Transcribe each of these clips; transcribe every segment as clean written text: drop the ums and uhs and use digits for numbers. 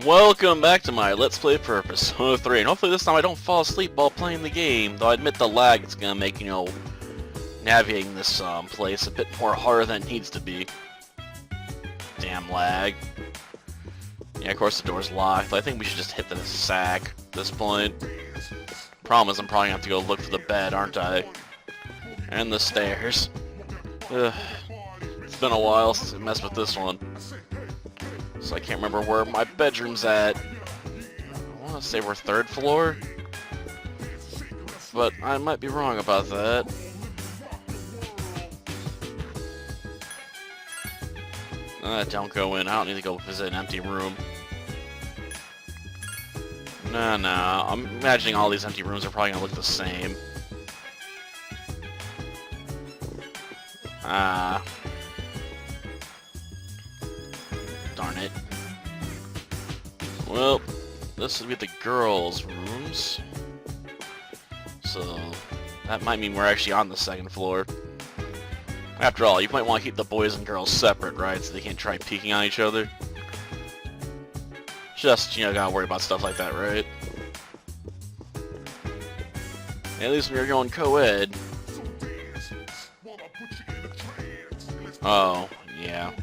Welcome back to my Let's Play for Persona 3, and hopefully this time I don't fall asleep while playing the game, though I admit the lag is going to make, navigating this place a bit more harder than it needs to be. Damn lag. Yeah, of course the door's locked, but I think we should just hit the sack at this point. Problem is I'm probably going to have to go look for the bed, aren't I? And the stairs. Ugh. It's been a while since I messed with this one. So I can't remember where my bedroom's at. I want to say we're 3rd floor, but I might be wrong about that. Don't go in. I don't need to go visit an empty room. Nah. I'm imagining all these empty rooms are probably gonna look the same. Darn it. Well, this would be the girls' rooms. So, that might mean we're actually on the 2nd floor. After all, you might want to keep the boys and girls separate, right? So they can't try peeking on each other. Just, gotta worry about stuff like that, right? At least when you're going co-ed. Oh, yeah.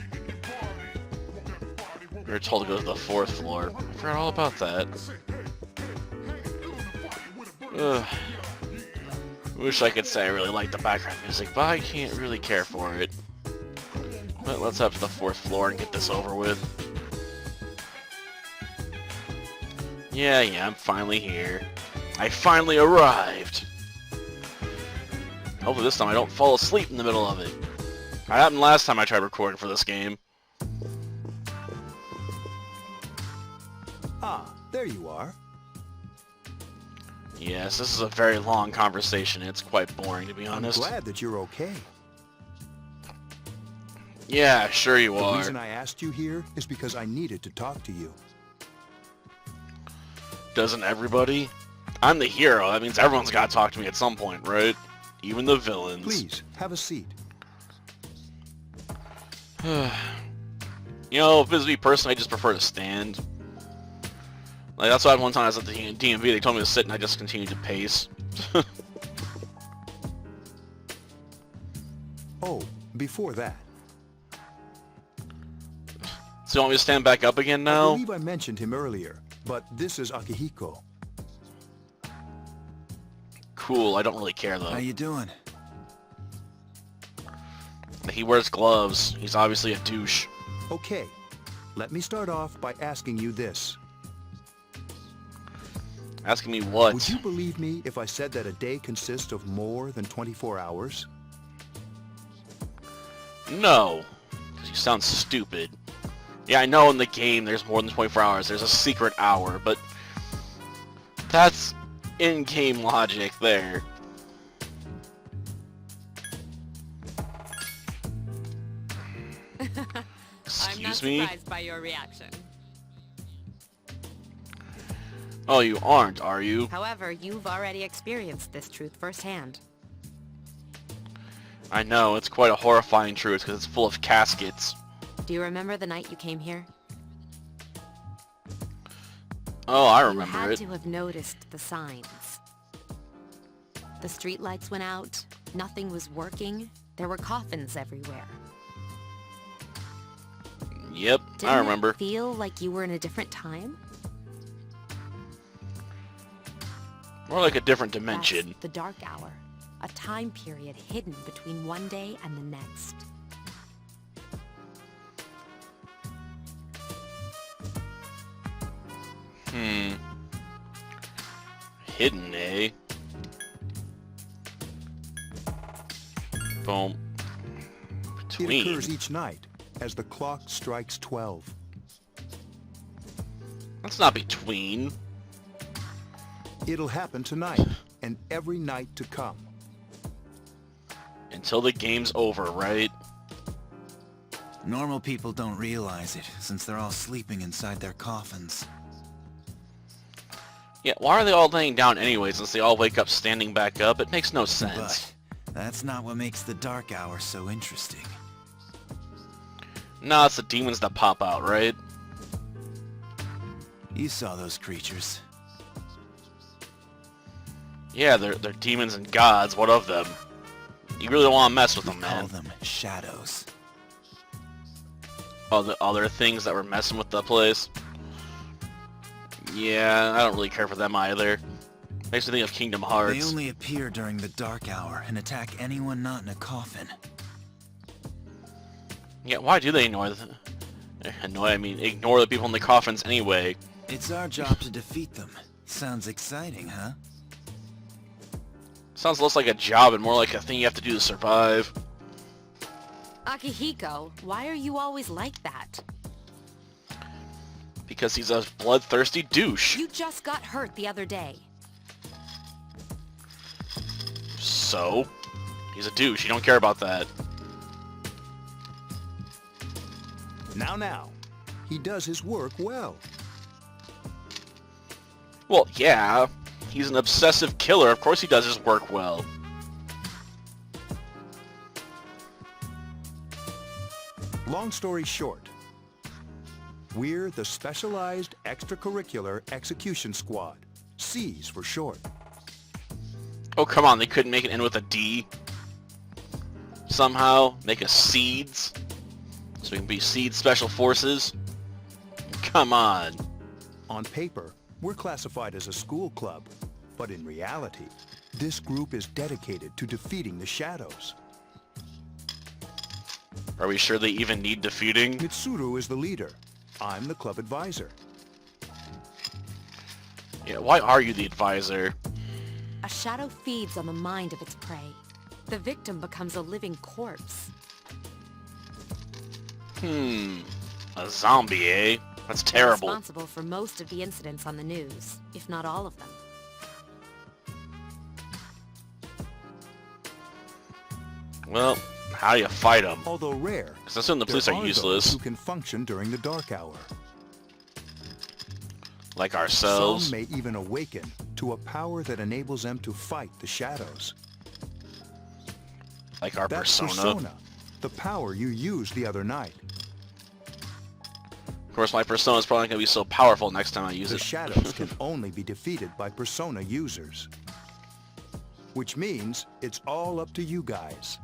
We were told to go to the 4th floor. I forgot all about that. Ugh. Wish I could say I really like the background music, but I can't really care for it. But let's head to the 4th floor and get this over with. Yeah, I'm finally here. I finally arrived! Hopefully this time I don't fall asleep in the middle of it. That happened last time I tried recording for this game. Ah, there you are. Yes, this is a very long conversation. It's quite boring, to be honest. I'm glad that you're okay. Yeah, sure you are. The reason I asked you here is because I needed to talk to you. Doesn't everybody? I'm the hero. That means everyone's got to talk to me at some point, right? Even the villains. Please, have a seat. If it was me personally, I just prefer to stand. Like, that's why one time I was at the DMV, they told me to sit and I just continued to pace. Oh, before that. So you want me to stand back up again now? I believe I mentioned him earlier, but this is Akihiko. Cool, I don't really care though. How you doing? He wears gloves. He's obviously a douche. Okay, let me start off by asking you this. Asking me what? Would you believe me if I said that a day consists of more than 24 hours? No. Because you sound stupid. Yeah, I know in the game there's more than 24 hours. There's a secret hour, but that's in-game logic there. I'm not Excuse me? surprised by your reaction. Oh, you aren't, are you? However, you've already experienced this truth firsthand. I know, it's quite a horrifying truth because it's full of caskets. Do you remember the night you came here? Oh, I You remember had it. to have noticed the signs. The streetlights went out, nothing was working, there were coffins everywhere. Yep, Didn't I remember. it feel like you were in a different time? More like a different dimension. That's the dark hour, a time period hidden between one day and the next. Hidden, eh? Boom. It Between. occurs each night as the clock strikes 12. That's not between. It'll happen tonight and every night to come. Until the game's over, right? Normal people don't realize it, since they're all sleeping inside their coffins. Yeah, why are they all laying down anyway since they all wake up standing back up? It makes no sense. But that's not what makes the dark hour so interesting. No, it's the demons that pop out, right? You saw those creatures. Yeah, they're demons and gods. What of them? You really don't want to mess with We them, call man. them shadows. Oh, the other things that were messing with the place? Yeah, I don't really care for them either. Makes me think of Kingdom They Hearts. only appear during the dark hour and attack anyone not in a coffin. Yeah, why do they ignore the people in the coffins anyway? It's our job to defeat them. Sounds exciting, huh? Sounds less like a job and more like a thing you have to do to survive. Akihiko, why are you always like that? Because he's a bloodthirsty douche. You just got hurt the other day. So? He's a douche. You don't care about that. Now. He does his work well. Well, yeah. He's an obsessive killer. Of course he does his work well. Long story short, we're the Specialized Extracurricular Execution Squad. C's for short. Oh, come on. They couldn't make it end with a D? Somehow? Make us SEEDS? So we can be SEED Special Forces? Come on. On paper, we're classified as a school club, but in reality, this group is dedicated to defeating the shadows. Are we sure they even need defeating? Mitsuru is the leader. I'm the club advisor. Yeah, why are you the advisor? A shadow feeds on the mind of its prey. The victim becomes a living corpse. A zombie, eh? That's terrible. Responsible for most of the incidents on the news, if not all of them. Well, how do you fight them? Although rare, Because I assume the police there are those useless, who can function during the dark hour. like ourselves. Some may even awaken to a power that enables them to fight the shadows. Like our That's persona. the power you used the other night. Of course, my persona is probably not going to be so powerful next time I use The it. shadows can only be defeated by persona users. Which means it's all up to you guys.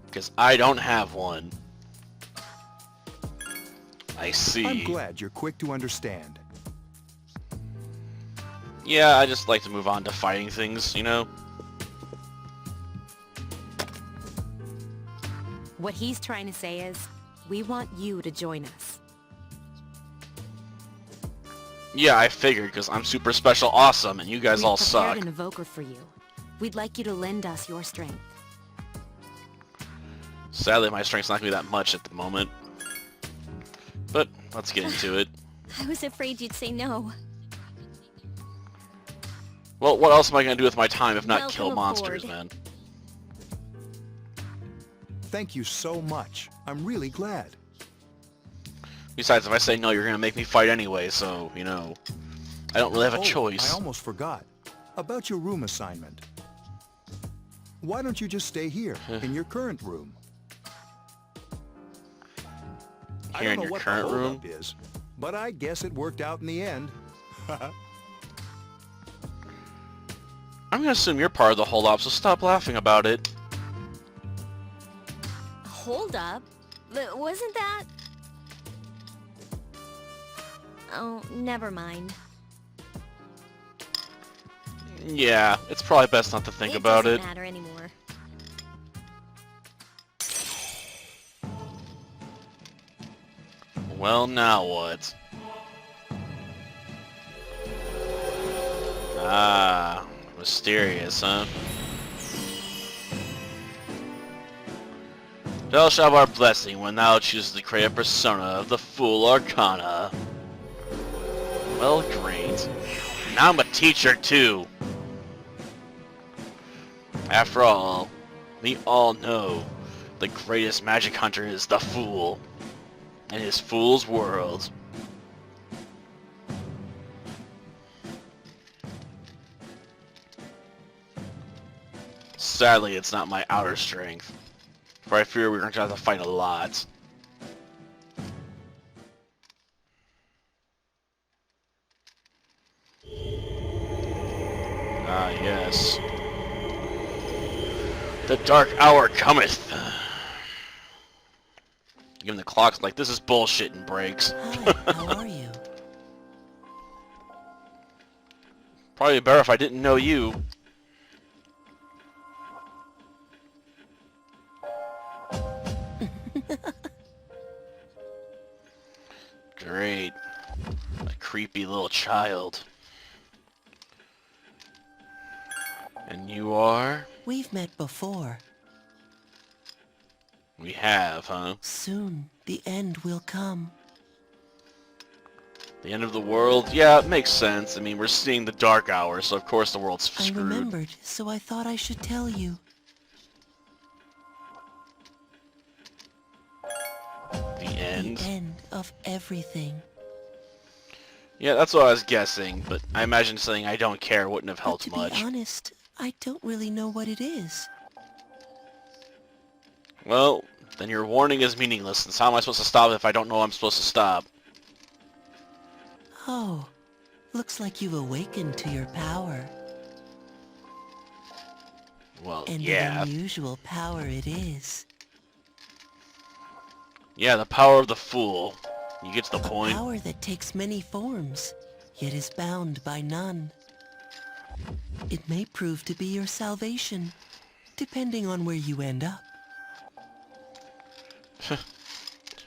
Because I don't have one. I see. I'm glad you're quick to understand. Yeah, I just like to move on to fighting things, you know? What he's trying to say is, we want you to join us. Yeah, I figured, because I'm super special awesome, and you guys all We've suck. prepared an evoker for you. We'd like you to lend us your strength. Sadly, my strength's not going to be that much at the moment. But, let's get into it. I was afraid you'd say no. Well, what else am I going to do with my time if not Welcome kill monsters, aboard. man? Thank you so much. I'm really glad. Besides, if I say no, you're going to make me fight anyway, so, you know, I don't really have a choice. I almost forgot. About your room assignment. Why don't you just stay here, in your current room? I Here don't in know your what current the room? holdup is, but I guess it worked out in the end. I'm going to assume you're part of the holdup, so stop laughing about it. Hold up. Wasn't that... Oh, never mind. Yeah, it's probably best not to think about it. It doesn't matter anymore. Well, now what? Ah, mysterious, huh? Thou shalt have our blessing when thou chooses to create a persona of the Fool Arcana. Well, great. Now I'm a teacher, too. After all, we all know the greatest magic hunter is the Fool. In his fool's world. Sadly, it's not my outer strength, for I fear we're going to have to fight a lot. yes. The dark hour cometh. Even the clock's like, this is bullshit, and breaks. Hi, how are you? Probably better if I didn't know you. Great. A creepy little child. And you are? We've met before. We have, huh? Soon, the end will come. The end of the world? Yeah, it makes sense. I mean, we're seeing the dark hour, so of course the world's I screwed. remembered, so I thought I should tell you. The end? The end of everything. Yeah, that's what I was guessing, but I imagine saying I don't care wouldn't have But helped to much. be honest, I don't really know what it is. Well, then your warning is meaningless, since how am I supposed to stop it if I don't know I'm supposed to stop? Oh, looks like you've awakened to your power. Well, And yeah. an unusual power it is. Yeah, the power of the fool. You get to the A point. power that takes many forms, yet is bound by none. It may prove to be your salvation, depending on where you end up.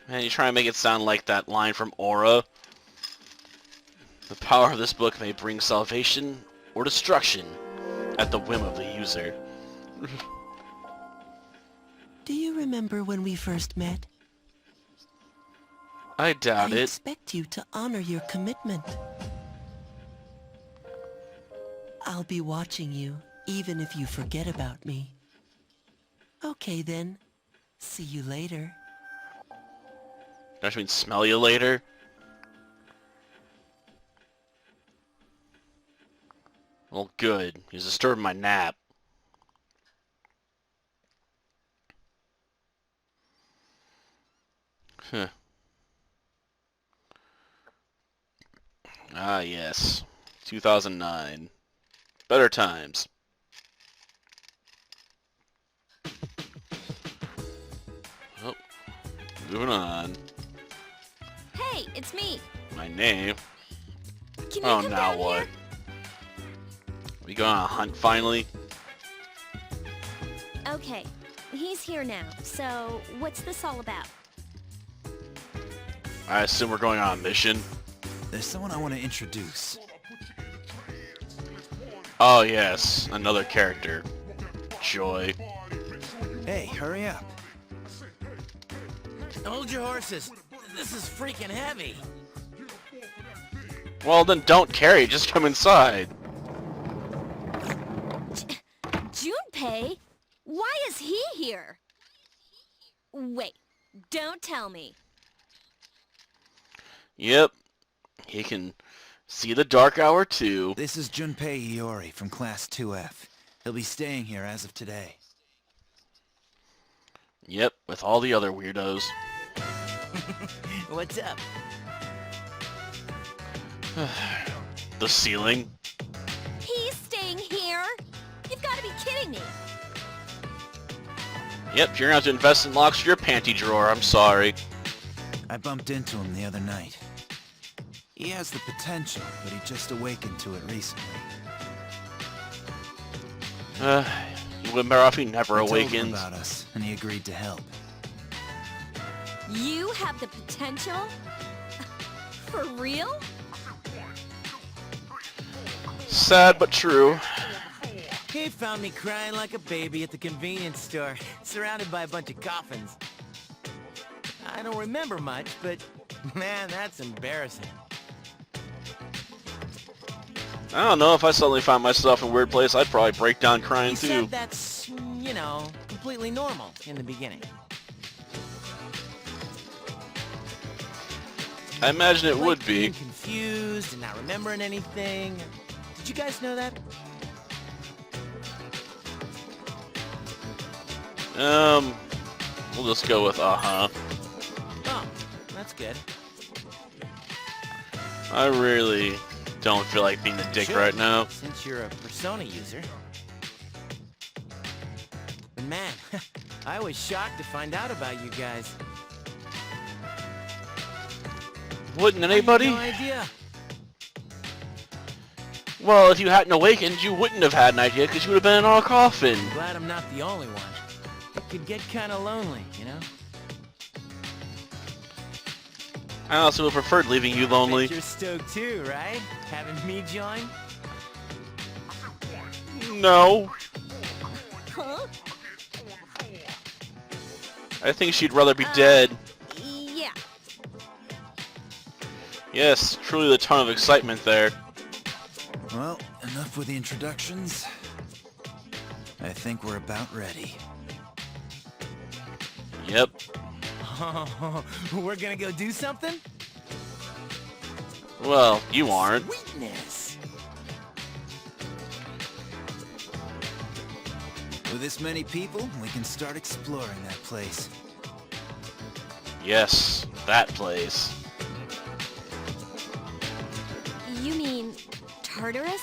Man, you try to make it sound like that line from Aura. The power of this book may bring salvation or destruction at the whim of the user. Do you remember when we first met? I doubt I it. expect you to honor your commitment. I'll be watching you, even if you forget about me. Okay then. See you later. Don't you mean smell you later? Well, good. He's disturbing my nap. Huh. Ah, yes. 2009. Better times. Oh, moving on. Hey, it's me. My name. Can you Oh, come now down what? here? We going on a hunt finally? Okay, he's here now. So, what's this all about? I assume we're going on a mission. There's someone I want to introduce. Oh yes, another character. Joy. Hey, hurry up. Hold your horses. This is freaking heavy. Well then don't carry, just come inside. Junpei? Why is he here? Wait, don't tell me. Yep. He can see the dark hour too. This is Junpei Iori from Class 2F. He'll be staying here as of today. Yep, with all the other weirdos. What's up? The ceiling. He's staying here? You've got to be kidding me. Yep, you're gonna have to invest in locks for your panty drawer, I'm sorry. I bumped into him the other night. He has the potential, but he just awakened to it recently. You wouldn't better off he never I told him awakens. about us, and he agreed to help. You have the potential? For real? Sad but true. He found me crying like a baby at the convenience store, surrounded by a bunch of coffins. I don't remember much, but man, that's embarrassing. I don't know, if I suddenly found myself in a weird place, I'd probably break down crying He too. said that's, you know, completely normal in the beginning. I imagine it Like would be. being confused and not remembering anything. Did you guys know that? We'll just go with uh-huh. Oh, that's good. I really Don't feel like being a dick Should, right now. since you're a Persona user. But man, I was shocked to find out about you guys. Wouldn't anybody? I had no idea. Well, if you hadn't awakened, you wouldn't have had an idea because you would have been in our coffin. Glad I'm not the only one. It could get kind of lonely, you know? I also would have preferred leaving you lonely. Bet you're stoked too, right? Having me join? No. Huh? I think she'd rather be dead. Yeah. Yes, truly the ton of excitement there. Well, enough with the introductions. I think we're about ready. Yep. Oh, we're gonna go do something? Well, you aren't. Sweetness. With this many people, we can start exploring that place. Yes, that place. You mean Tartarus?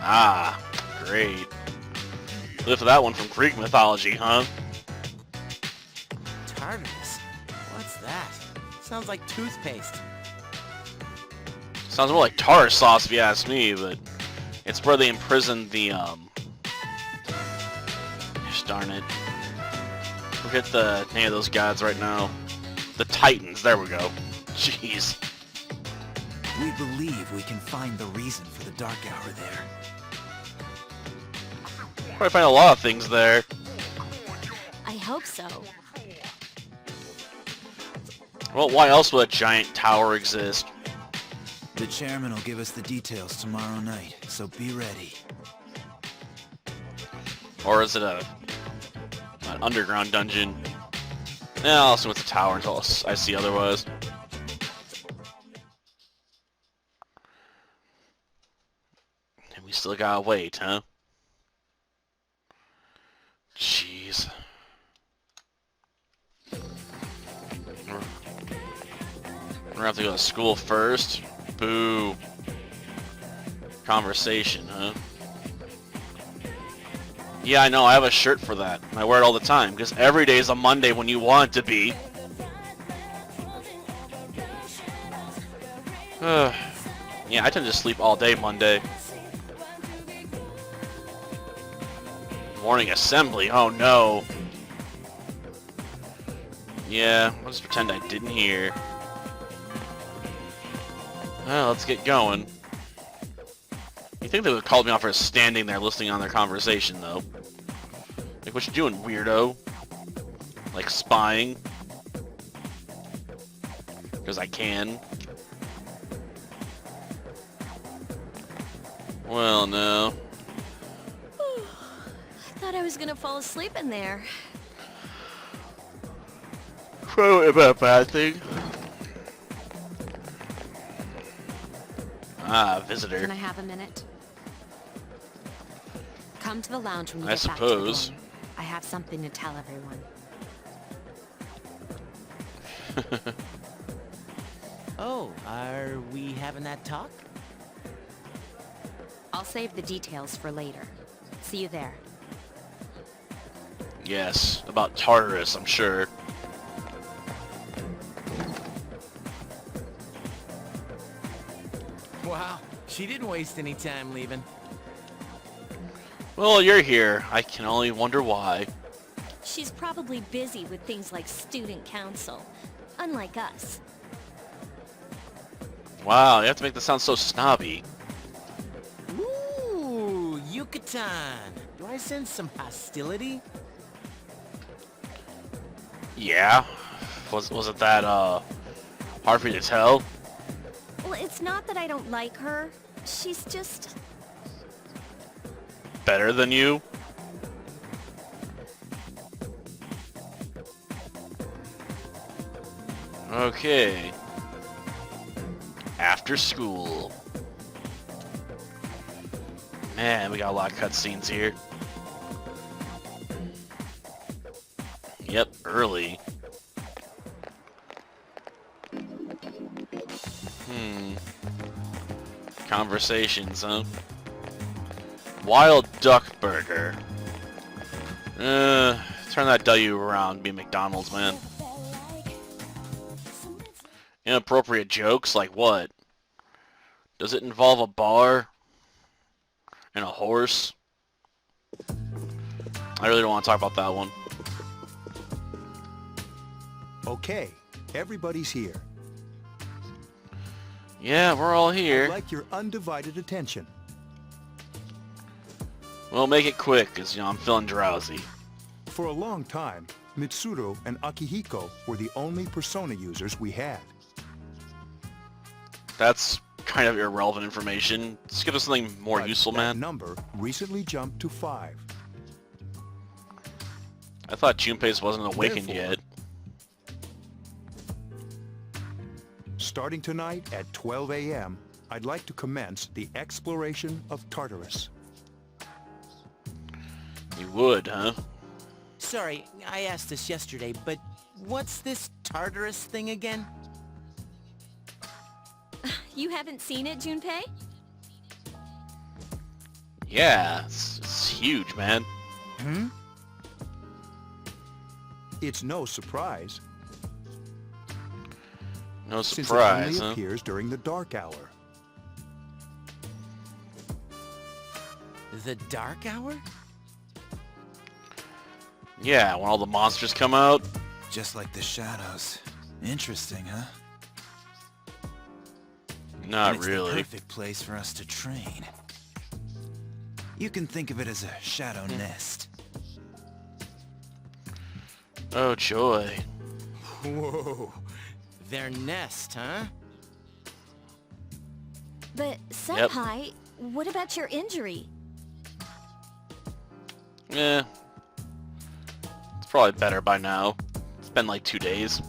Ah, great. Lift that one from Greek mythology, huh? Tartarus? What's that? Sounds like toothpaste. Sounds more like tartar sauce if you ask me, but it's where they imprisoned the, gosh darn it. Forget the name of those gods right now. The Titans, there we go. Jeez. We believe we can find the reason for the dark hour there. Probably find a lot of things there. I hope so. Well, why else would a giant tower exist? The chairman will give us the details tomorrow night, so be ready. Or is it an underground dungeon? Yeah, I'll assume it's a tower until I see otherwise. And we still gotta wait, huh? Jeez. We're gonna have to go to school first? Boo. Conversation, huh? Yeah, I know, I have a shirt for that. And I wear it all the time, because every day is a Monday when you want it to be. Yeah, I tend to sleep all day Monday. Morning assembly, oh no. Yeah, I'll just pretend I didn't hear. Well, let's get going. You think they would have called me off for standing there listening on their conversation, though. Like, what you doing, weirdo? Like, spying? Because I can. Well, no. I thought I was gonna fall asleep in there. Probably about a bad thing. Ah, visitor. Can I have a minute? Come to the lounge when you I get back to the suppose. dorm. I have something to tell everyone. Oh, are we having that talk? I'll save the details for later. See you there. Yes, about Tartarus, I'm sure. Wow, she didn't waste any time leaving. Well, you're here. I can only wonder why. She's probably busy with things like student council, unlike us. Wow, you have to make this sound so snobby. Ooh, Yucatan. Do I sense some hostility? Yeah? Was it that, hard for you to tell? Well, it's not that I don't like her. She's just... Better than you? Okay. After school. Man, we got a lot of cutscenes here. Yep, early. Conversations, huh? Wild Duck Burger. Turn that W around, be McDonald's, man. Inappropriate jokes? Like what? Does it involve a bar? And a horse? I really don't want to talk about that one. Okay, everybody's here. Yeah, we're all here. I'd like your undivided attention. We'll make it quick, because, you know, I'm feeling drowsy. For a long time, Mitsuru and Akihiko were the only Persona users we had. That's kind of irrelevant information. Just give us something more But useful, that man. number recently jumped to 5. I thought Junpei's wasn't awakened Therefore, yet. Starting tonight at 12 a.m., I'd like to commence the exploration of Tartarus. You would, huh? Sorry, I asked this yesterday, but what's this Tartarus thing again? You haven't seen it, Junpei? Yeah, it's huge, man. It's no surprise, No since it surprise, only huh? appears during the dark hour. The Dark Hour? Yeah, when all the monsters come out. Just like the shadows. Interesting, huh? And Not it's the really. perfect place for us to train. You can think of it as a shadow nest. Oh, joy. Whoa. Their nest, huh? But, Senpai, what about your injury? Eh. It's probably better by now. It's been like 2 days.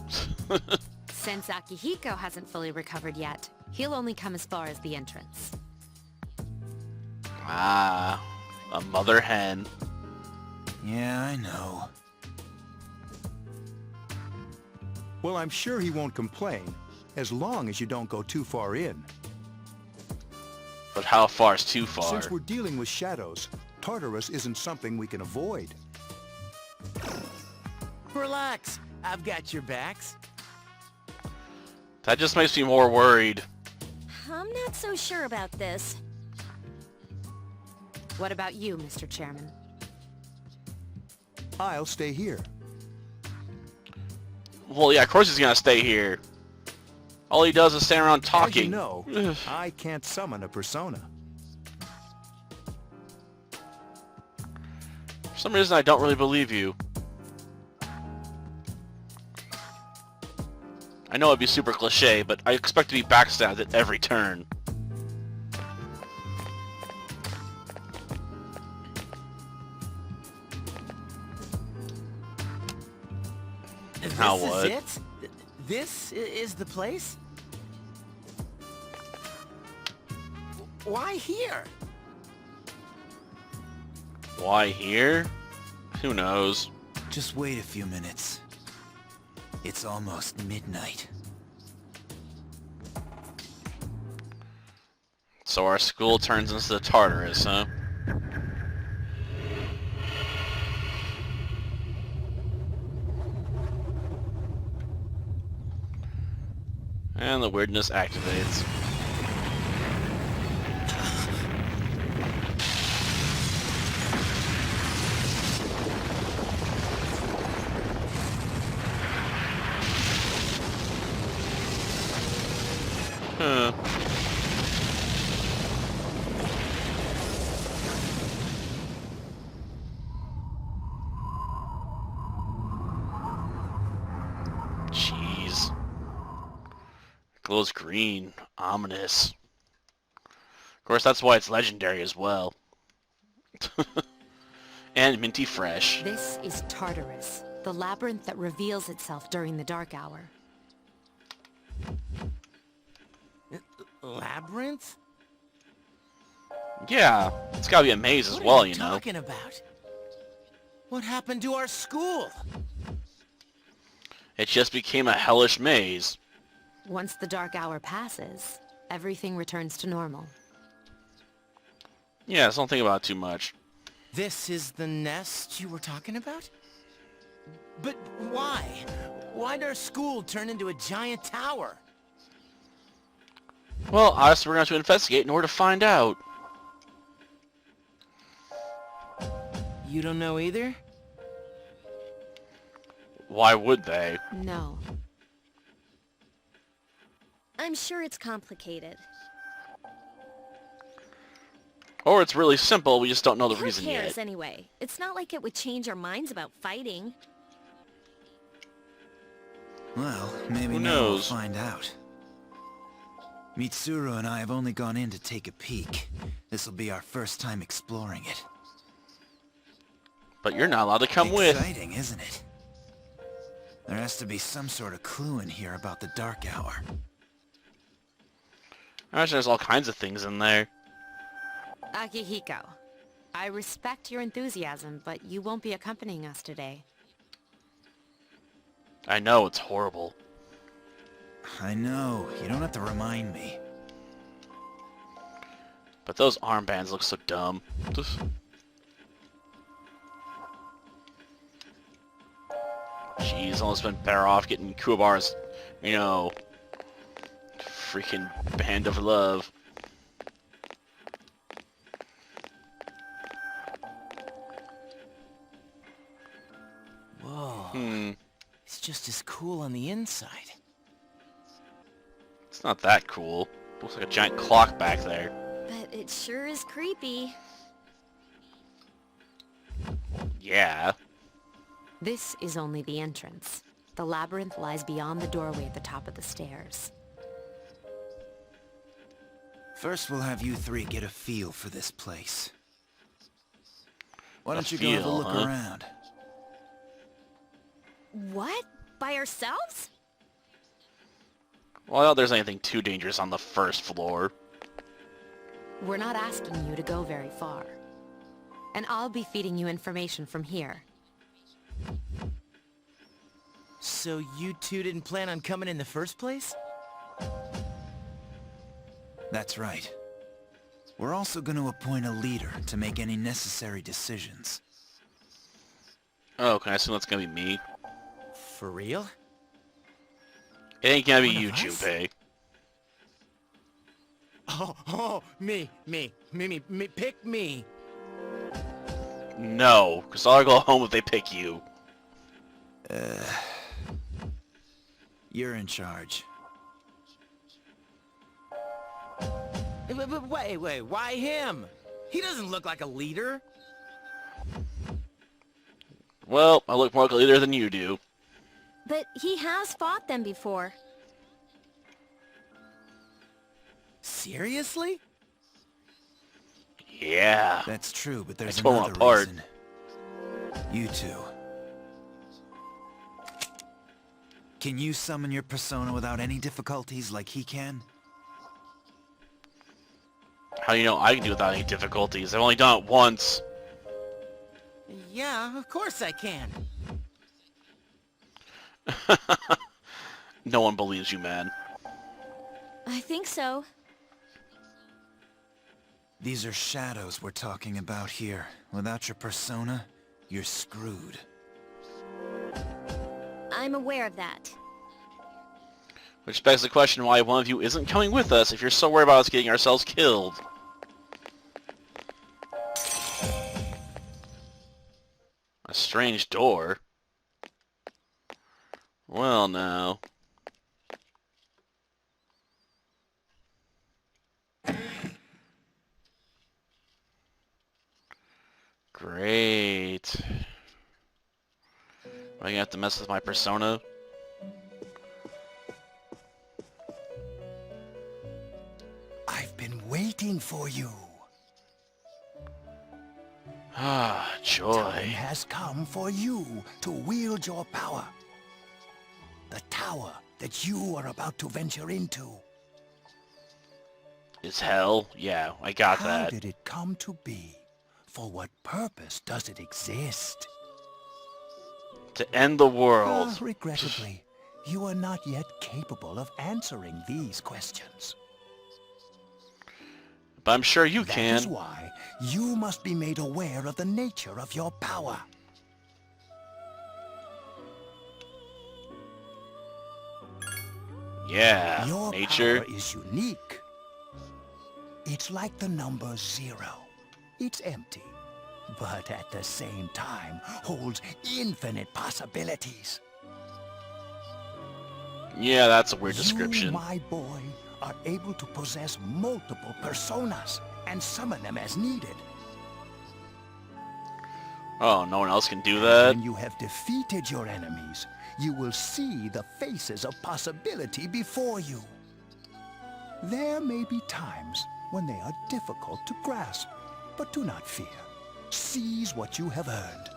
Since Akihiko hasn't fully recovered yet, he'll only come as far as the entrance. Ah, a mother hen. Yeah, I know. Well, I'm sure he won't complain, as long as you don't go too far in. But how far is too far? Since we're dealing with shadows, Tartarus isn't something we can avoid. Relax, I've got your backs. That just makes me more worried. I'm not so sure about this. What about you, Mr. Chairman? I'll stay here. Well, yeah, of course he's gonna stay here. All he does is stand around As talking. you know, I can't summon a persona. For some reason, I don't really believe you. I know it'd be super cliche, but I expect to be backstabbed at every turn. Now This what? is it? This is the place? Why here? Why here? Who knows? Just wait a few minutes. It's almost midnight. So our school turns into the Tartarus, huh? And the weirdness activates. Huh. Jeez. Glows green. Ominous. Of course, that's why it's legendary as well. And minty fresh. This is Tartarus, the labyrinth that reveals itself during the dark hour. Labyrinth? Yeah, it's gotta be a maze as What well, are you you know. talking about? What happened to our school? It just became a hellish maze. Once the dark hour passes, everything returns to normal. Yeah, so don't think about it too much. This is the nest you were talking about? But why? Why'd our school turn into a giant tower? Well, obviously we're going to have to investigate in order to find out. You don't know either? Why would they? No. I'm sure it's complicated. Or it's really simple, we just don't know the Who reason cares yet. anyway? It's not like it would change our minds about fighting. Well, maybe Who now we'll knows? find out. Mitsuru and I have only gone in to take a peek. This'll be our first time exploring it. But you're not allowed to come with. Exciting, isn't it? There has to be some sort of clue in here about the dark hour. I imagine there's all kinds of things in there. Akihiko, I respect your enthusiasm, but you won't be accompanying us today. I know, it's horrible. I know, you don't have to remind me. But those armbands look so dumb. Jeez, almost been better off getting Kuwabara's, you know, freaking band of love. Whoa. It's just as cool on the inside. It's not that cool. Looks like a giant clock back there. But it sure is creepy. Yeah. This is only the entrance. The labyrinth lies beyond the doorway at the top of the stairs. First we'll have you three get a feel for this place. Why don't you go feel, have a look huh? around? What? By ourselves? Well, I doubt there's anything too dangerous on the first floor. We're not asking you to go very far. And I'll be feeding you information from here. So you two didn't plan on coming in the first place? That's right. We're also going to appoint a leader to make any necessary decisions. Oh, can I assume that's gonna be me? For real? It ain't gonna be One you, of us? Junpei. Me, pick me. No, because I'll go home if they pick you. You're in charge. But wait, why him? He doesn't look like a leader. Well, I look more like a leader than you do. But he has fought them before. Seriously? Yeah. That's true, but there's I tore 'em another apart. reason. You two. Can you summon your persona without any difficulties like he can? How do you know I can do it without any difficulties? I've only done it once. Yeah, of course I can. No one believes you, man. I think so. These are shadows we're talking about here. Without your persona, you're screwed. I'm aware of that. Which begs the question why one of you isn't coming with us if you're so worried about us getting ourselves killed. A strange door. Well, now. Great. Am I gonna have to mess with my persona? I've been waiting for you. Ah, Time joy. has come for you to wield your power. The tower that you are about to venture into. Is hell? Yeah, I got How that. did it come to be? For what purpose does it exist? To end the world. Regrettably, You are not yet capable of answering these questions. But I'm sure you That can. is why you must be made aware of the nature of your power. Yeah, Your nature. power is unique. It's like the number 0. It's empty, but at the same time holds infinite possibilities. Yeah, that's a weird You, description. my boy, are able to possess multiple personas and summon them as needed. Oh, no one else can do that? When you have defeated your enemies, you will see the faces of possibility before you. There may be times when they are difficult to grasp, but do not fear. Seize what you have earned.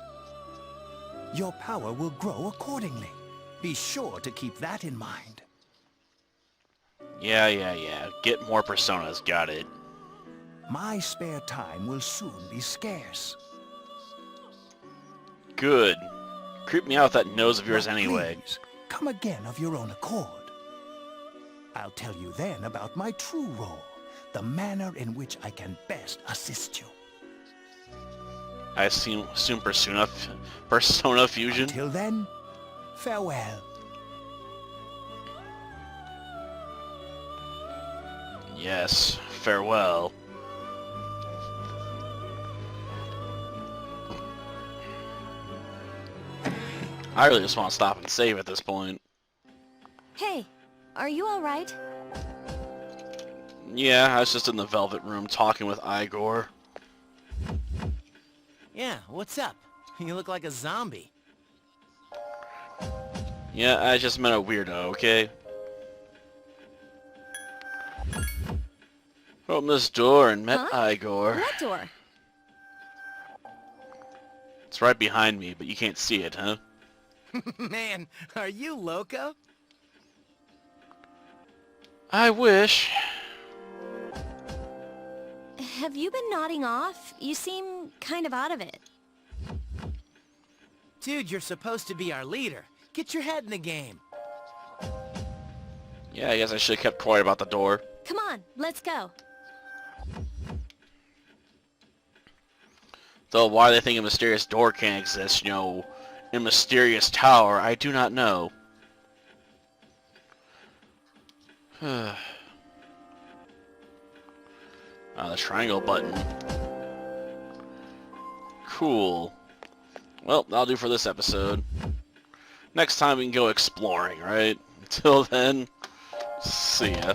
Your power will grow accordingly. Be sure to keep that in mind. Yeah. Get more personas, got it. My spare time will soon be scarce. Good. Creep me out with that nose of yours But anyway. please, come again of your own accord. I'll tell you then about my true role, the manner in which I can best assist you. I assume Persona Fusion? Till then, farewell. Yes, farewell. I really just want to stop and save at this point. Hey, are you alright? Yeah, I was just in the Velvet Room talking with Igor. Yeah, what's up? You look like a zombie. Yeah, I just met a weirdo, okay? Opened this door and met Huh? Igor. What door? It's right behind me, but you can't see it, huh? Man, are you loco? I wish. Have you been nodding off? You seem kind of out of it. Dude, you're supposed to be our leader. Get your head in the game. Yeah, I guess I should have kept quiet about the door. Come on, let's go. Though why they think a mysterious door can't exist, in a mysterious tower, I do not know. The triangle button. Cool. Well, that'll do for this episode. Next time we can go exploring, right? Until then, see ya.